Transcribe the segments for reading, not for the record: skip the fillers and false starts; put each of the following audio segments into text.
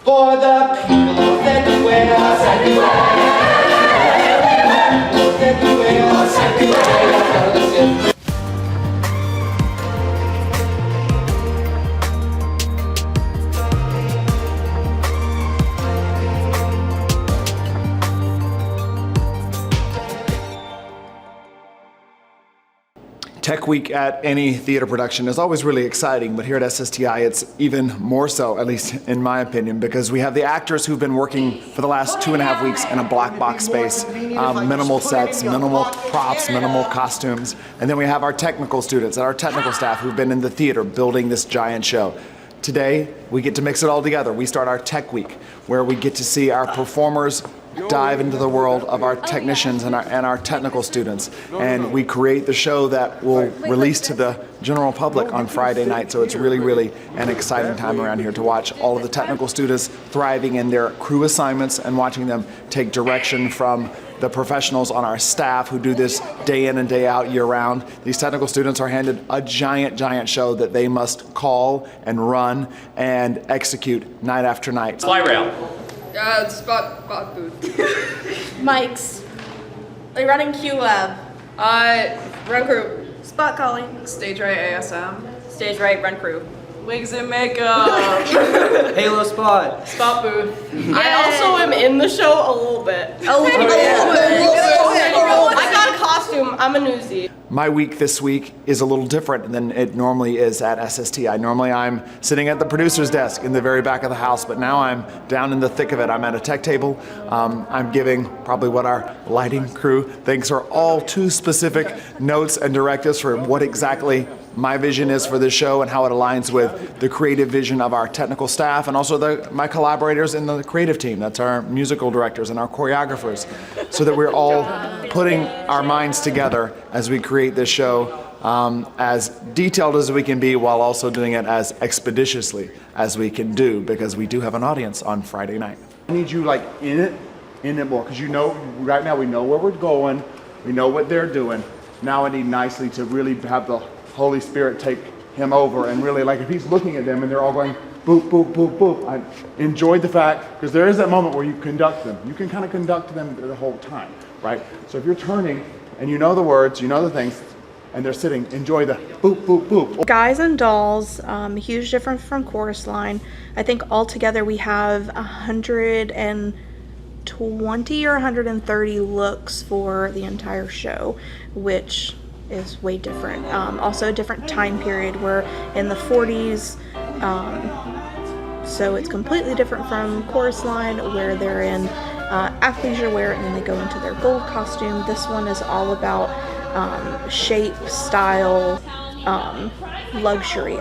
for the people everywhere. Tech Week at any theater production is always really exciting, but here at SSTI it's even more so, at least in my opinion, because we have the actors who've been working for the last 2.5 weeks in a black box space, minimal sets, minimal props, minimal costumes, and then we have our technical students and our technical staff who've been in the theater building this giant show. Today, we get to mix it all together. We start our Tech Week, where we get to see our performers dive into the world of our technicians and our technical students, and we create the show that will release to the general public on Friday night. So it's really an exciting time around here to watch all of the technical students thriving in their crew assignments and watching them take direction from the professionals on our staff who do this day in and day out year round. These technical students are handed a giant show that they must call and run and execute night after night. Fly rail. Spot booth. Mics. Like running Q Lab. Run crew. Spot calling. Stage right ASM. Stage right, run crew. Wigs and makeup. Halo spot. Spot booth. I also am in the show a little bit. A little bit. I got a costume. I'm a newsie. My week this week is a little different than it normally is at SSTI. Normally I'm sitting at the producer's desk in the very back of the house, but now I'm down in the thick of it. I'm at a tech table. I'm giving probably what our lighting crew thinks are all too specific notes and directives for what exactly my vision is for this show and how it aligns with the creative vision of our technical staff and also my collaborators in the creative team. That's our musical directors and our choreographers, so that we're all putting our minds together as we create this show as detailed as we can be, while also doing it as expeditiously as we can do, because we do have an audience on Friday night. I need you like in it more, because you know, right now we know where we're going, we know what they're doing. Now I need nicely to really have the Holy Spirit take him over, and really, like, if he's looking at them and they're all going boop, boop, boop, boop. I enjoyed the fact, because there is that moment where you conduct them. You can kind of conduct them the whole time, right? So if you're turning and you know the words, you know the things, and they're sitting, enjoy the boop, boop, boop. Guys and Dolls, huge difference from Chorus Line. I think altogether we have 120 or 130 looks for the entire show, which is way different. Also a different time period. We're in the 40s, so it's completely different from Chorus Line, where they're in athleisure wear and then they go into their gold costume. This one is all about shape, style, luxury.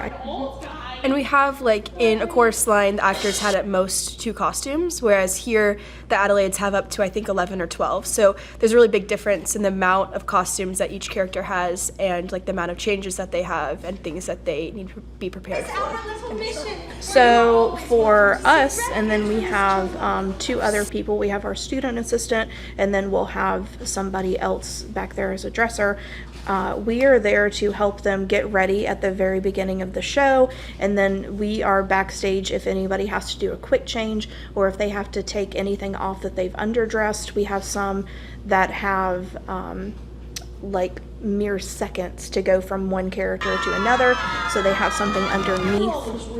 And we have, like, in a Chorus Line, the actors had at most 2 costumes, whereas here the Adelaides have up to, I think, 11 or 12. So there's a really big difference in the amount of costumes that each character has, and like the amount of changes that they have and things that they need to be prepared for. So for us, and then we have 2 other people. We have our student assistant, and then we'll have somebody else back there as a dresser. We are there to help them get ready at the very beginning of the show, and then we are backstage if anybody has to do a quick change or if they have to take anything off that they've underdressed. We have some that have like mere seconds to go from one character to another, so they have something underneath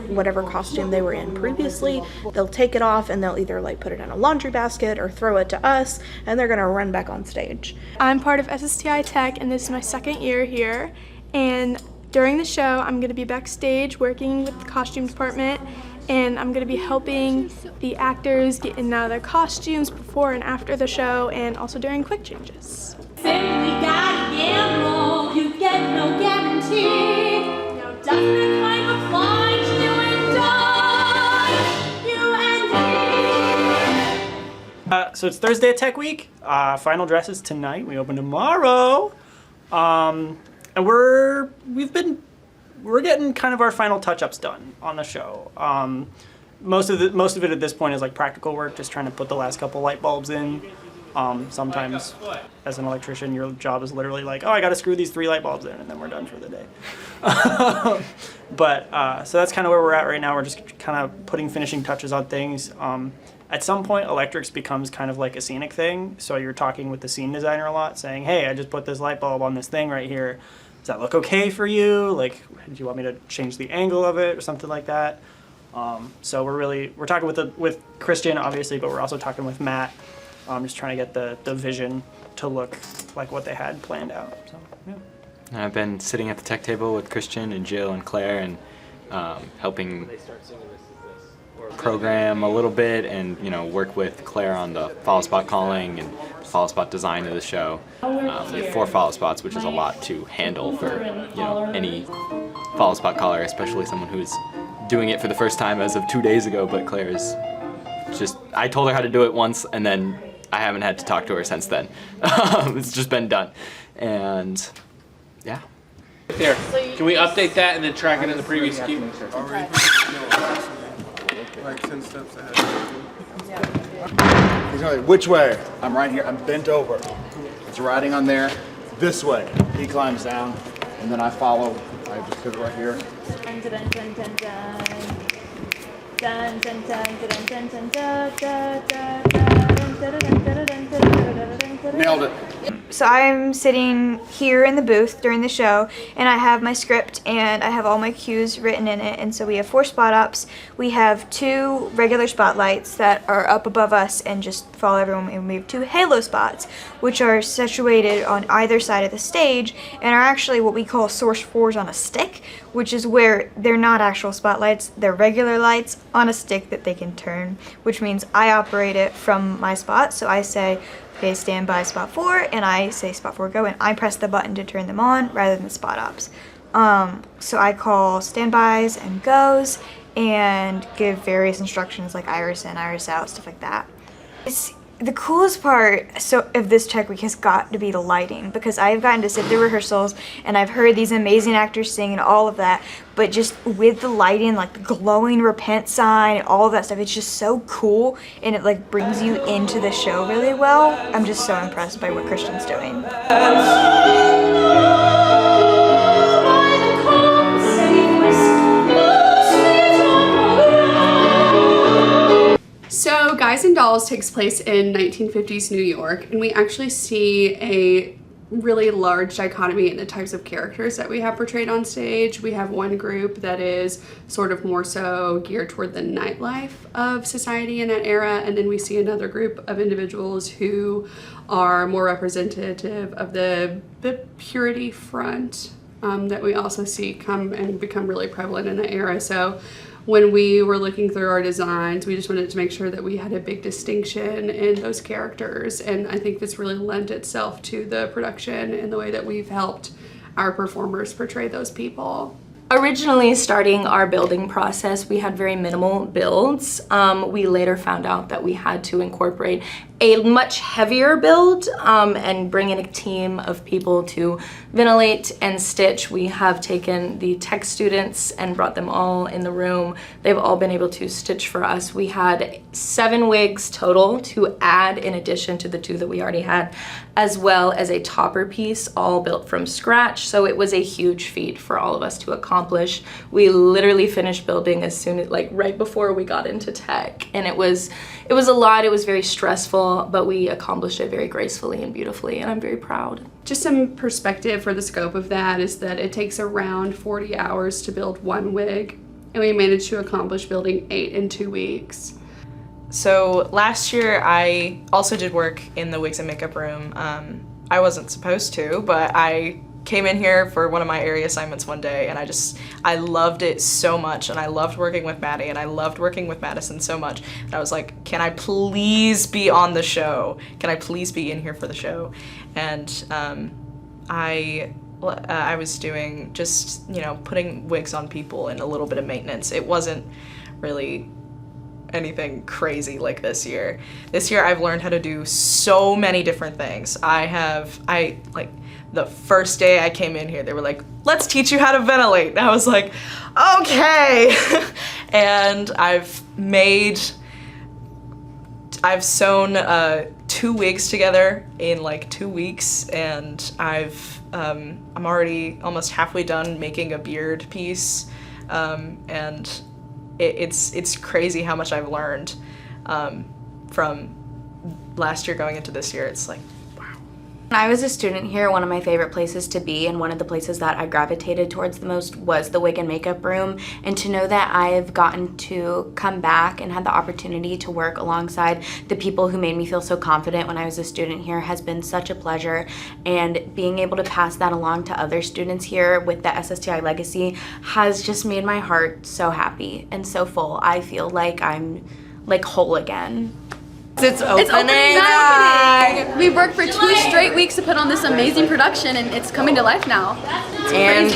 whatever costume they were in previously. They'll take it off and they'll either like put it in a laundry basket or throw it to us, and they're gonna run back on stage. I'm part of SSTI Tech, and this is my 2nd year here, and during the show I'm going to be backstage working with the costume department, and I'm going to be helping the actors get in and out of their costumes before and after the show, and also during quick changes. Simply gotta gamble, you get no guarantee. No doesn't kind of find you and I, So it's Thursday at Tech Week. Final dresses tonight. We open tomorrow, and we're getting kind of our final touch-ups done on the show. Most of it at this point is like practical work, just trying to put the last couple light bulbs in. Sometimes, as an electrician, your job is literally like, oh, I got to screw these 3 light bulbs in, and then we're done for the day. So that's kind of where we're at right now. We're just kind of putting finishing touches on things. At some point, electrics becomes kind of like a scenic thing. So you're talking with the scene designer a lot, saying, hey, I just put this light bulb on this thing right here. Does that look okay for you? Like, do you want me to change the angle of it or something like that? So we're talking with Christian, obviously, but we're also talking with Matt. Just trying to get the vision to look like what they had planned out. So, yeah. And I've been sitting at the tech table with Christian and Jill and Claire and helping program a little bit and work with Claire on the follow spot calling and follow spot design of the show. We have 4 follow spots, which is a lot to handle for any follow spot caller, especially someone who's doing it for the first time as of 2 days ago. But Claire is I told her how to do it once, and then I haven't had to talk to her since then. It's just been done, and yeah. There. Can we update that and then track it in the previous queue? Like 10 steps ahead. He's going, which way? I'm right here. I'm bent over. It's riding on there. This way. He climbs down, and then I follow. I just put it right here. Dun, dun, dun, dun, dun. Dun, dun, dun, dun, dun, dun, dun, dun, dun, dun, dun, dun, dun, dun. Nailed it. So I'm sitting here in the booth during the show, and I have my script and I have all my cues written in it. And so we have 4 spot ups. We have 2 regular spotlights that are up above us and just follow everyone. And we have 2 halo spots, which are situated on either side of the stage and are actually what we call source 4s on a stick, which is where they're not actual spotlights. They're regular lights on a stick that they can turn, which means I operate it from my spot. So I say, okay, stand by spot 4, and I say spot 4 go, and I press the button to turn them on rather than spot ups. So I call standbys and goes and give various instructions like iris in, iris out, stuff like that. The coolest part of this tech week has got to be the lighting, because I've gotten to sit through rehearsals and I've heard these amazing actors sing and all of that, but just with the lighting, like the glowing repent sign and all of that stuff, it's just so cool, and it like brings you into the show really well. I'm just so impressed by what Christian's doing. So Guys and Dolls takes place in 1950s New York, and we actually see a really large dichotomy in the types of characters that we have portrayed on stage. We have one group that is sort of more so geared toward the nightlife of society in that era, and then we see another group of individuals who are more representative of the purity front that we also see come and become really prevalent in the era. So when we were looking through our designs, we just wanted to make sure that we had a big distinction in those characters, and I think this really lent itself to the production and the way that we've helped our performers portray those people. Originally starting our building process, we had very minimal builds. We later found out that we had to incorporate a much heavier build and bring in a team of people to ventilate and stitch. We have taken the tech students and brought them all in the room. They've all been able to stitch for us. We had 7 wigs total to add in addition to the 2 that we already had, as well as a topper piece all built from scratch. So it was a huge feat for all of us to accomplish. We literally finished building as soon as, like, right before we got into tech, and it was a lot. It was very stressful, but we accomplished it very gracefully and beautifully, and I'm very proud. Just some perspective for the scope of that is that it takes around 40 hours to build 1 wig, and we managed to accomplish building 8 in 2 weeks. So last year I also did work in the wigs and makeup room. I wasn't supposed to, but I came in here for one of my area assignments one day, and I loved it so much, and I loved working with Maddie, and I loved working with Madison so much. And I was like, can I please be on the show? Can I please be in here for the show? And I was doing just, putting wigs on people and a little bit of maintenance. It wasn't really anything crazy like this year. This year I've learned how to do so many different things. The first day I came in here, they were like, let's teach you how to ventilate. And I was like, okay. And I've sewn 2 wigs together in like 2 weeks, and I'm already almost halfway done making a beard piece, and it's crazy how much I've learned from last year going into this year. It's like, when I was a student here, one of my favorite places to be and one of the places that I gravitated towards the most was the wig and makeup room. And to know that I've gotten to come back and had the opportunity to work alongside the people who made me feel so confident when I was a student here has been such a pleasure. And being able to pass that along to other students here with the SSTI legacy has just made my heart so happy and so full. I feel like I'm like whole again. It's opening night. We worked for 2 straight weeks to put on this amazing production, and it's coming to life now. And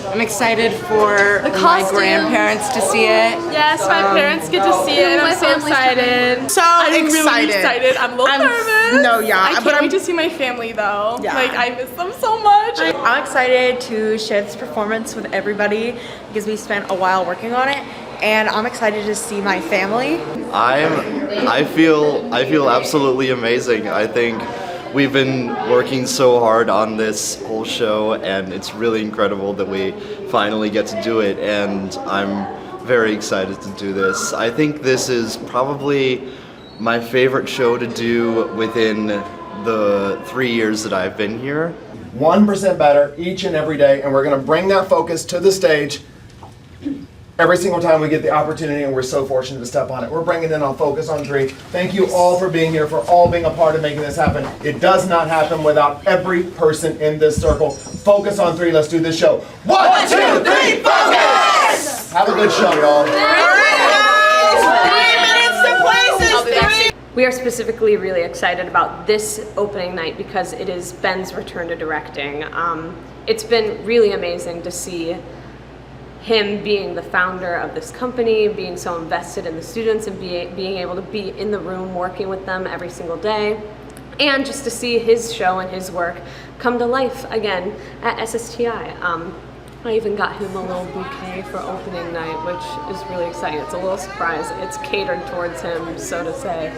I'm excited for my grandparents to see it. Yes, my parents get to see it, and I'm so excited. I'm really excited. I'm a little nervous. No, yeah. I can't wait to see my family, though. Yeah. Like, I miss them so much. I'm excited to share this performance with everybody because we spent a while working on it, and I'm excited to see my family. I feel absolutely amazing. I think we've been working so hard on this whole show, and it's really incredible that we finally get to do it, and I'm very excited to do this. I think this is probably my favorite show to do within the 3 years that I've been here. 1% better each and every day, and we're going to bring that focus to the stage every single time we get the opportunity, and we're so fortunate to step on it. We're bringing in on Focus on 3. Thank you all for being here, for all being a part of making this happen. It does not happen without every person in this circle. Focus on 3. Let's do this show. 1, 2, 3, focus! Have a good show, y'all. 3 minutes to places. We are specifically really excited about this opening night because it is Ben's return to directing. It's been really amazing to see him being the founder of this company, being so invested in the students and being able to be in the room working with them every single day, and just to see his show and his work come to life again at SSTI. I even got him a little bouquet for opening night, which is really exciting. It's a little surprise. It's catered towards him, so to say.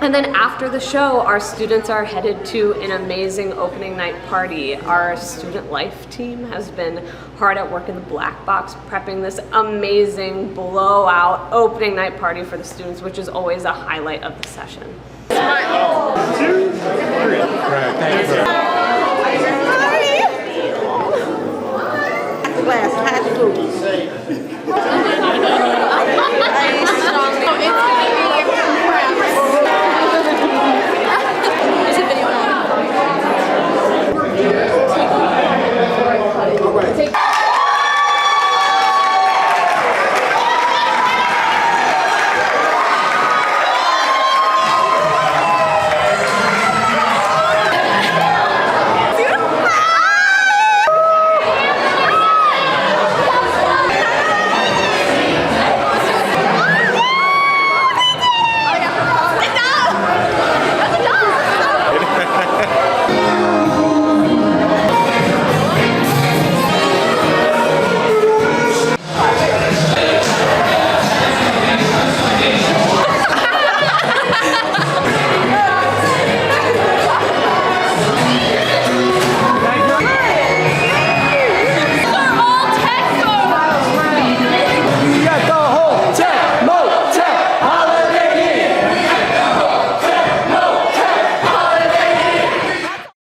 And then after the show, our students are headed to an amazing opening night party. Our student life team has been hard at work in the black box, prepping this amazing blowout opening night party for the students, which is always a highlight of the session. 1, 2, 3.